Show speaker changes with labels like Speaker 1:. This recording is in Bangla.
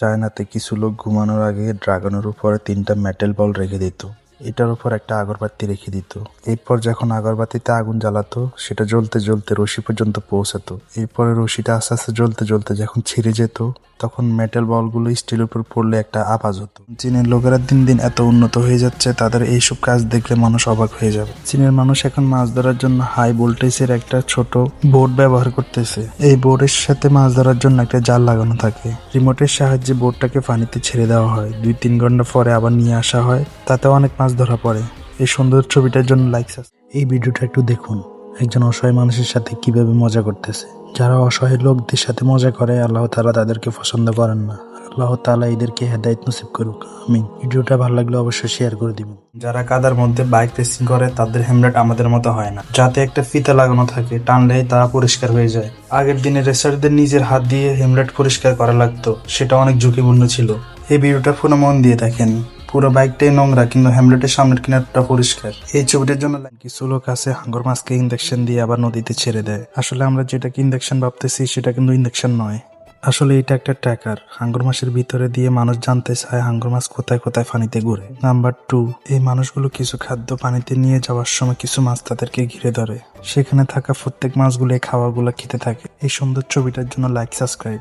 Speaker 1: চায়নাতে কিছু লোক ঘুমানোর আগে ড্রাগনের উপরে 3টা মেটাল বল রেখে দিত। এটার উপর একটা আগরবাতি রেখে দিত। এরপর যখন আগরবাতিতে আগুন জ্বালাতো সেটা জ্বলতে জ্বলতে রশি পর্যন্ত পৌঁছাতো। এরপরে রশিটা আস্তে আস্তে জ্বলতে জ্বলতে যখন ছিঁড়ে যেত তখন মেটাল বলগুলো স্টিলের উপর পড়লে একটা আওয়াজ হতো। চীনের লোকেরা দিন দিন এত উন্নত হয়ে যাচ্ছে, তাদের এইসব কাজ দেখলে মানুষ অবাক হয়ে যাবে। চীনের মানুষ এখন মাছ ধরার জন্য হাই ভোল্টেজের একটা ছোট বোট ব্যবহার করতেছে। এই বোটের সাথে মাছ ধরার জন্য একটা জাল লাগানো থাকে। রিমোটের সাহায্যে বোটটাকে পানিতে ছেড়ে দেওয়া হয়, 2-3 ঘন্টা পরে আবার নিয়ে আসা হয়, তাতে অনেক মাছ ধরা পড়ে। এই সুন্দর ছবিটার জন্য লাইক। এই ভিডিওটা একটু দেখুন, একজন অসহায় মানুষের সাথে কিভাবে মজা করতেছে। যারা অসহায় লোকদের সাথে মজা করে আল্লাহ তাআলা তাদেরকে পছন্দ করেন না। আল্লাহ তাআলা এদেরকে হেদায়েত নসিব করুক, আমিন। ভিডিওটা ভালো লাগলে অবশ্যই শেয়ার করে দিবেন। যারা কাদার মধ্যে বাইক রেসিং করে তাদের হেলমেট আমাদের মতো হয় না, যাতে একটা ফিতা লাগানো থাকে, টানলেই তারা পরিষ্কার হয়ে যায়। আগের দিনে রেসারদের নিজের হাত দিয়ে হেলমেট পরিষ্কার করা লাগতো, সেটা অনেক ঝুঁকিপূর্ণ ছিল। এই ভিডিওটা পুরো মন দিয়ে দেখেন। পুরো বাইকটাই নোংরা কিন্তু হেলমেটের সামনের কিনারটা পরিষ্কার। এই ছবিটার জন্য কিছু লোক আছে হাঙ্গর মাছকে ইনজেকশন দিয়ে আবার নদীতে ছেড়ে দেয়। আসলে আমরা যেটাকে ইনজেকশন ভাবতেছি সেটা কিন্তু ইনজেকশন নয়, আসলে এটা একটা ট্র্যাকার। হাঙ্গর মাছের ভিতরে দিয়ে মানুষ জানতে চায় হাঙ্গর মাছ কোথায় কোথায় পানিতে ঘুরে। নাম্বার 2, এই মানুষগুলো কিছু খাদ্য পানিতে নিয়ে যাওয়ার সময় কিছু মাছ তাদেরকে ঘিরে ধরে, সেখানে থাকা প্রত্যেক মাছগুলো এই খাবারগুলো খেতে থাকে। এই সুন্দর ছবিটার জন্য লাইক, সাবস্ক্রাইব।